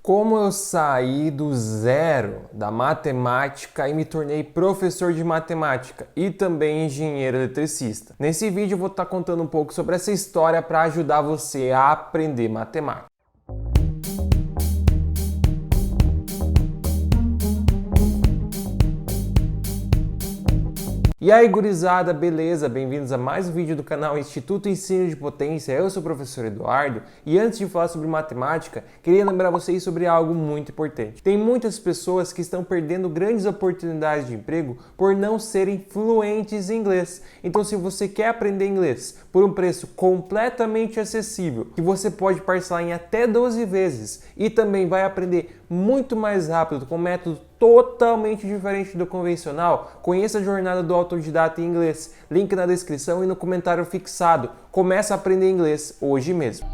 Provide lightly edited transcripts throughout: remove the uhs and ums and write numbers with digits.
Como eu saí do zero da matemática e me tornei professor de matemática e também engenheiro eletricista. Nesse vídeo eu vou estar contando um pouco sobre essa história para ajudar você a aprender matemática. E aí, gurizada, beleza? Bem-vindos a mais um vídeo do canal Instituto Ensino de Potência. Eu sou o professor Eduardo e antes de falar sobre matemática, queria lembrar vocês sobre algo muito importante. Tem muitas pessoas que estão perdendo grandes oportunidades de emprego por não serem fluentes em inglês. Então, se você quer aprender inglês por um preço completamente acessível, que você pode parcelar em até 12 vezes e também vai aprender muito mais rápido com um método totalmente diferente do convencional, conheça a jornada do autodidata em inglês. Link na descrição e no comentário fixado. Começa a aprender inglês hoje mesmo.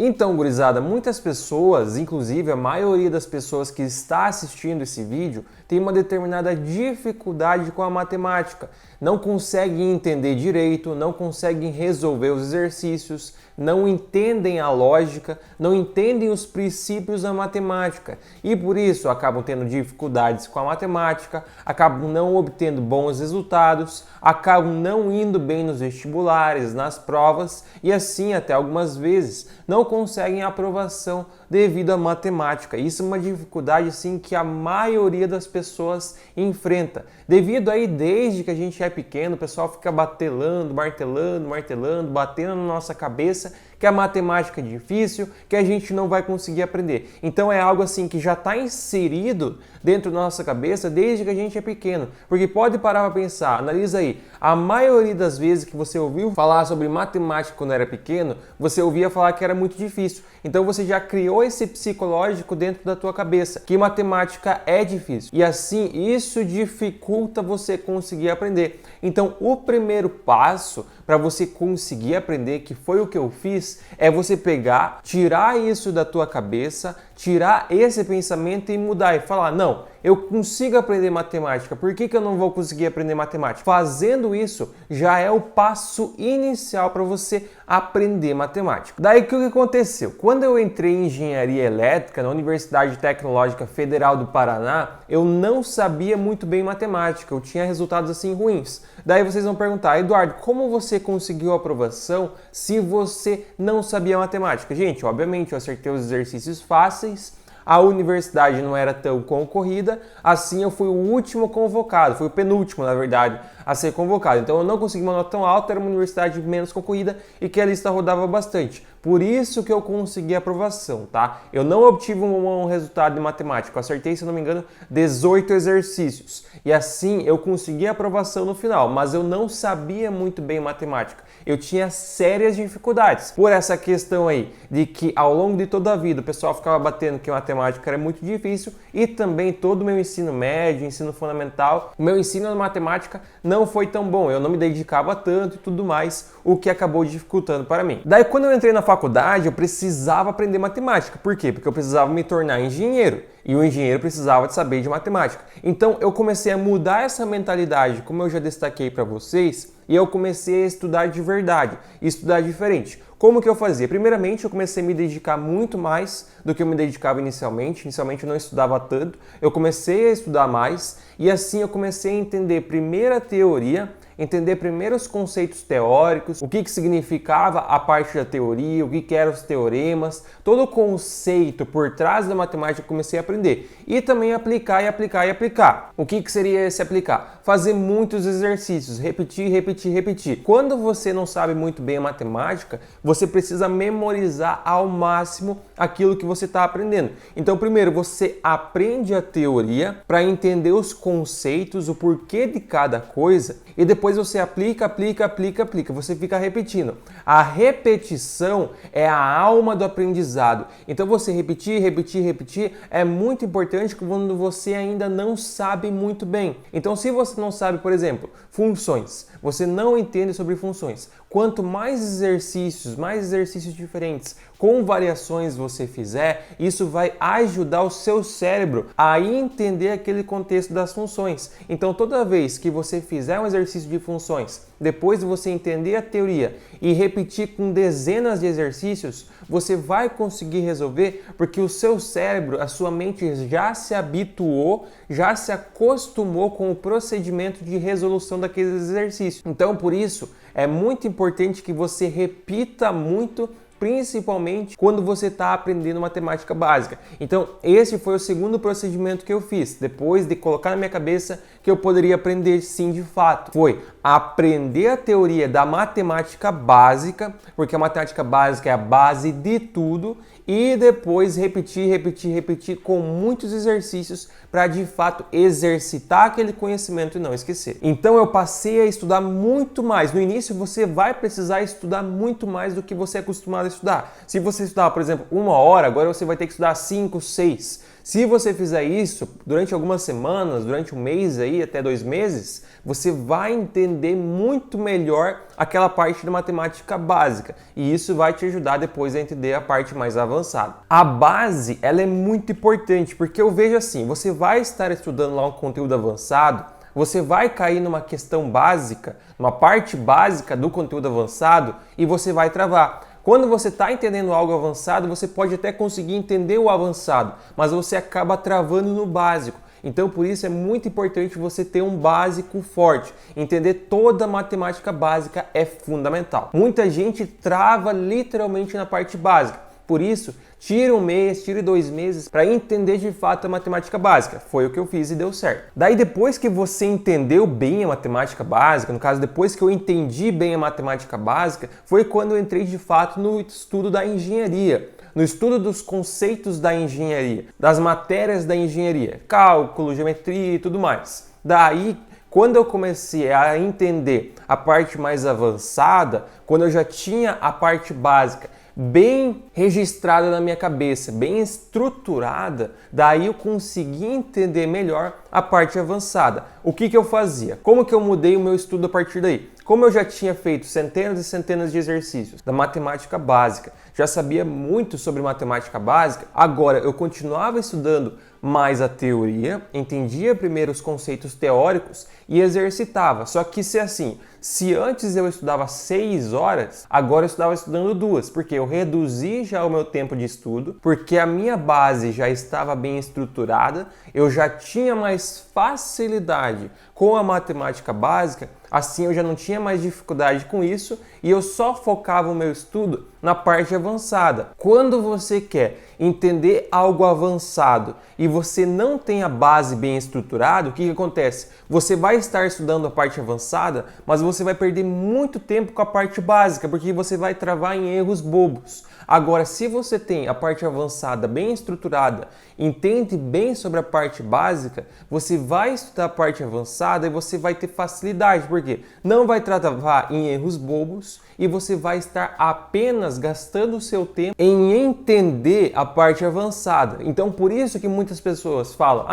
Então, gurizada, muitas pessoas, inclusive a maioria das pessoas que está assistindo esse vídeo, tem uma determinada dificuldade com a matemática. Não conseguem entender direito, não conseguem resolver os exercícios, não entendem a lógica, não entendem os princípios da matemática e por isso acabam tendo dificuldades com a matemática, acabam não obtendo bons resultados, acabam não indo bem nos vestibulares, nas provas e assim até algumas vezes não conseguem aprovação devido à matemática. Isso é uma dificuldade assim que a maioria das pessoas enfrenta. Devido aí, desde que a gente é pequeno, o pessoal fica martelando, batendo na nossa cabeça que a matemática é difícil, que a gente não vai conseguir aprender. Então é algo assim que já está inserido dentro da nossa cabeça desde que a gente é pequeno. Porque pode parar para pensar, analisa aí, a maioria das vezes que você ouviu falar sobre matemática quando era pequeno, você ouvia falar que era muito difícil. Então você já criou esse psicológico dentro da tua cabeça, que matemática é difícil. E assim, isso dificulta você conseguir aprender. Então o primeiro passo para você conseguir aprender, que foi o que eu fiz, é você pegar, tirar isso da tua cabeça, tirar esse pensamento e mudar e falar, não, eu consigo aprender matemática, por que eu não vou conseguir aprender matemática? Fazendo isso já é o passo inicial para você aprender matemática. Daí o que aconteceu? Quando eu entrei em engenharia elétrica na Universidade Tecnológica Federal do Paraná, eu não sabia muito bem matemática, eu tinha resultados assim ruins. Daí vocês vão perguntar, Eduardo, como você conseguiu a aprovação se você não sabia matemática? Gente, obviamente eu acertei os exercícios fáceis, a universidade não era tão concorrida, assim eu fui o último convocado, fui o penúltimo, na verdade, a ser convocado. Então eu não consegui uma nota tão alta, era uma universidade menos concorrida e que a lista rodava bastante. Por isso que eu consegui a aprovação, tá? Eu não obtive um resultado de matemática, eu acertei, se não me engano, 18 exercícios. E assim eu consegui a aprovação no final, mas eu não sabia muito bem matemática. Eu tinha sérias dificuldades por essa questão aí de que ao longo de toda a vida o pessoal ficava batendo que matemática era muito difícil e também todo o meu ensino médio, ensino fundamental, o meu ensino de matemática não foi tão bom, eu não me dedicava tanto e tudo mais, o que acabou dificultando para mim. Daí quando eu entrei na faculdade eu precisava aprender matemática, por quê? Porque eu precisava me tornar engenheiro. E o engenheiro precisava de saber de matemática. Então eu comecei a mudar essa mentalidade, como eu já destaquei para vocês, e eu comecei a estudar de verdade, estudar diferente. Como que eu fazia? Primeiramente, eu comecei a me dedicar muito mais do que eu me dedicava inicialmente. Inicialmente eu não estudava tanto, eu comecei a estudar mais e assim eu comecei a entender primeiro a teoria, entender primeiro os conceitos teóricos, o que significava a parte da teoria, o que eram os teoremas, todo o conceito por trás da matemática eu comecei a aprender. E também aplicar e aplicar e aplicar. O que seria esse aplicar? Fazer muitos exercícios, repetir, repetir, repetir. Quando você não sabe muito bem a matemática, você precisa memorizar ao máximo aquilo que você está aprendendo. Então, primeiro, você aprende a teoria para entender os conceitos, o porquê de cada coisa, e depois você aplica, aplica, aplica, aplica. Você fica repetindo. A repetição é a alma do aprendizado. Então, você repetir, repetir, repetir é muito importante quando você ainda não sabe muito bem. Então, se você não sabe, por exemplo, funções, você não entende sobre funções, quanto mais exercícios diferentes, com variações você fizer, isso vai ajudar o seu cérebro a entender aquele contexto das funções. Então, toda vez que você fizer um exercício de funções depois de você entender a teoria e repetir com dezenas de exercícios, você vai conseguir resolver, porque o seu cérebro, a sua mente já se habituou, já se acostumou com o procedimento de resolução daqueles exercícios. Então, por isso, é muito importante que você repita muito, principalmente quando você está aprendendo matemática básica. Então, esse foi o segundo procedimento que eu fiz, depois de colocar na minha cabeça que eu poderia aprender sim de fato. Foi aprender a teoria da matemática básica, porque a matemática básica é a base de tudo, e depois repetir com muitos exercícios para de fato exercitar aquele conhecimento e não esquecer. Então eu passei a estudar muito mais. No início você vai precisar estudar muito mais do que você é acostumado a estudar. Se você estudar, por exemplo, 1 hora, agora você vai ter que estudar 5, 6. Se você fizer isso durante algumas semanas, durante um mês aí, até 2 meses, você vai entender muito melhor aquela parte da matemática básica. E isso vai te ajudar depois a entender a parte mais avançada. A base, ela é muito importante, porque eu vejo assim, você vai estar estudando lá um conteúdo avançado, você vai cair numa questão básica, numa parte básica do conteúdo avançado e você vai travar. Quando você está entendendo algo avançado, você pode até conseguir entender o avançado, mas você acaba travando no básico. Então, por isso é muito importante você ter um básico forte. Entender toda a matemática básica é fundamental. Muita gente trava literalmente na parte básica. Por isso, tire 1 mês, tire 2 meses para entender de fato a matemática básica. Foi o que eu fiz e deu certo. Daí depois que você entendeu bem a matemática básica, no caso depois que eu entendi bem a matemática básica, foi quando eu entrei de fato no estudo da engenharia. No estudo dos conceitos da engenharia, das matérias da engenharia, cálculo, geometria e tudo mais. Daí, quando eu comecei a entender a parte mais avançada, quando eu já tinha a parte básica bem registrada na minha cabeça, bem estruturada, daí eu consegui entender melhor a parte avançada. O que eu fazia? Como que eu mudei o meu estudo a partir daí? Como eu já tinha feito centenas e centenas de exercícios da matemática básica, já sabia muito sobre matemática básica, agora eu continuava estudando mais a teoria, entendia primeiro os conceitos teóricos e exercitava. Só que se antes eu estudava 6 horas, agora eu estava estudando 2, porque eu reduzi já o meu tempo de estudo, porque a minha base já estava bem estruturada, eu já tinha mais facilidade com a matemática básica, assim eu já não tinha mais dificuldade com isso e eu só focava o meu estudo na parte avançada. Quando você quer entender algo avançado e você não tem a base bem estruturada, o que acontece? Você vai estar estudando a parte avançada, mas você vai perder muito tempo com a parte básica, porque você vai travar em erros bobos. Agora, se você tem a parte avançada bem estruturada, entende bem sobre a parte básica, você vai estudar a parte avançada e você vai ter facilidade, porque não vai travar em erros bobos e você vai estar apenas gastando o seu tempo em entender a parte avançada. Então, por isso que muitas pessoas falam,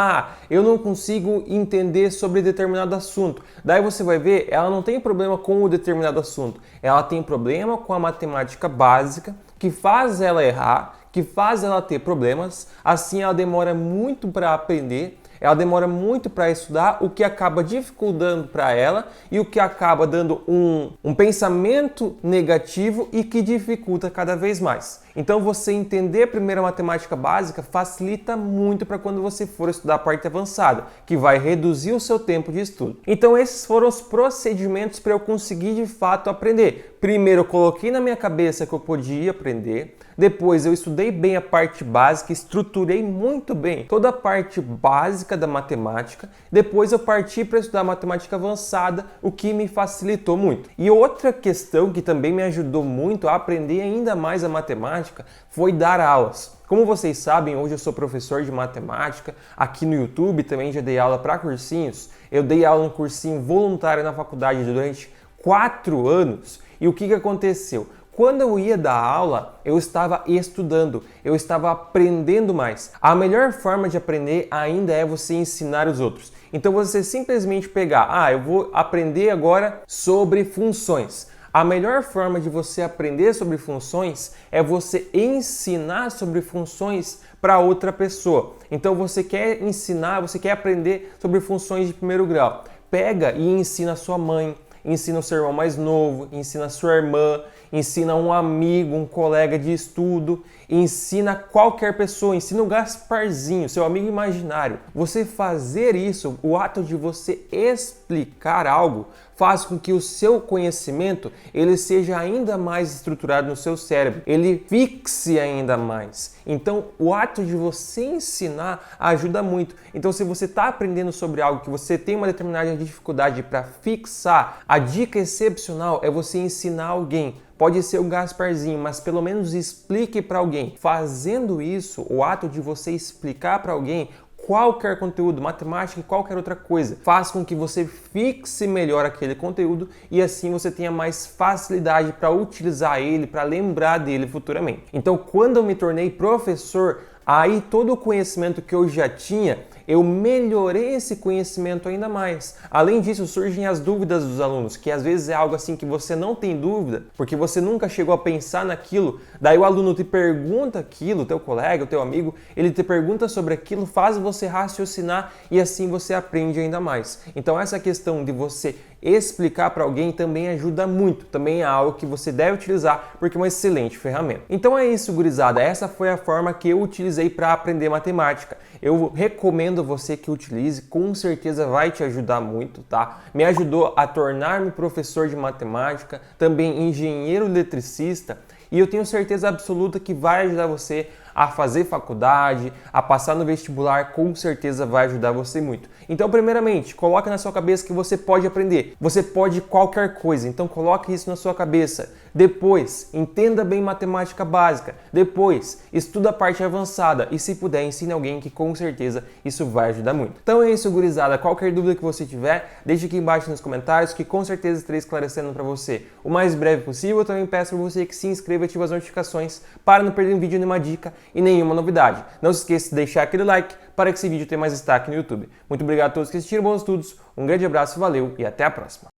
eu não consigo entender sobre determinado assunto. Daí você vai ver, ela não tem problema com o determinado assunto, ela tem problema com a matemática básica, que faz ela errar, que faz ela ter problemas, assim ela demora muito para aprender, ela demora muito para estudar, o que acaba dificultando para ela e o que acaba dando um pensamento negativo e que dificulta cada vez mais. Então você entender primeiro a matemática básica facilita muito para quando você for estudar a parte avançada, que vai reduzir o seu tempo de estudo. Então esses foram os procedimentos para eu conseguir de fato aprender. Primeiro eu coloquei na minha cabeça que eu podia aprender, depois eu estudei bem a parte básica, estruturei muito bem toda a parte básica da matemática, depois eu parti para estudar matemática avançada, o que me facilitou muito. E outra questão que também me ajudou muito a aprender ainda mais a matemática foi dar aulas. Como vocês sabem, hoje eu sou professor de matemática, aqui no YouTube também já dei aula para cursinhos, eu dei aula no cursinho voluntário na faculdade durante 4 anos, e o que aconteceu? Quando eu ia dar aula, eu estava estudando, eu estava aprendendo mais. A melhor forma de aprender ainda é você ensinar os outros. Então você simplesmente pegar, eu vou aprender agora sobre funções. A melhor forma de você aprender sobre funções é você ensinar sobre funções para outra pessoa. Então você quer ensinar, você quer aprender sobre funções de primeiro grau. Pega e ensina a sua mãe, ensina o seu irmão mais novo, ensina a sua irmã, ensina um amigo, um colega de estudo, ensina qualquer pessoa, ensina o Gasparzinho, seu amigo imaginário. Você fazer isso, o ato de você explicar algo, faz com que o seu conhecimento ele seja ainda mais estruturado no seu cérebro, ele fixe ainda mais. Então, o ato de você ensinar ajuda muito. Então, se você está aprendendo sobre algo que você tem uma determinada dificuldade para fixar, a dica excepcional é você ensinar alguém. Pode ser o Gasparzinho, mas pelo menos explique para alguém. Fazendo isso, o ato de você explicar para alguém qualquer conteúdo, matemática e qualquer outra coisa, faz com que você fixe melhor aquele conteúdo e assim você tenha mais facilidade para utilizar ele, para lembrar dele futuramente. Então, quando eu me tornei professor, aí todo o conhecimento que eu já tinha, eu melhorei esse conhecimento ainda mais. Além disso, surgem as dúvidas dos alunos, que às vezes é algo assim que você não tem dúvida, porque você nunca chegou a pensar naquilo, daí o aluno te pergunta aquilo, teu colega, o teu amigo, ele te pergunta sobre aquilo, faz você raciocinar e assim você aprende ainda mais. Então essa questão de você explicar para alguém também ajuda muito, também é algo que você deve utilizar porque é uma excelente ferramenta. Então é isso, gurizada, essa foi a forma que eu utilizei para aprender matemática. Eu recomendo você que utilize, com certeza vai te ajudar muito, tá? Me ajudou a tornar-me professor de matemática, também engenheiro eletricista, e eu tenho certeza absoluta que vai ajudar você a fazer faculdade, a passar no vestibular, com certeza vai ajudar você muito. Então, primeiramente, coloque na sua cabeça que você pode aprender. Você pode qualquer coisa, então coloque isso na sua cabeça. Depois, entenda bem matemática básica. Depois, estuda a parte avançada e, se puder, ensine alguém que com certeza isso vai ajudar muito. Então é isso, gurizada. Qualquer dúvida que você tiver, deixe aqui embaixo nos comentários que com certeza estarei esclarecendo para você o mais breve possível. Eu também peço para você que se inscreva e ative as notificações para não perder um vídeo, nenhuma dica e nenhuma novidade. Não se esqueça de deixar aquele like para que esse vídeo tenha mais destaque no YouTube. Muito obrigado a todos que assistiram, bons estudos, um grande abraço, valeu e até a próxima!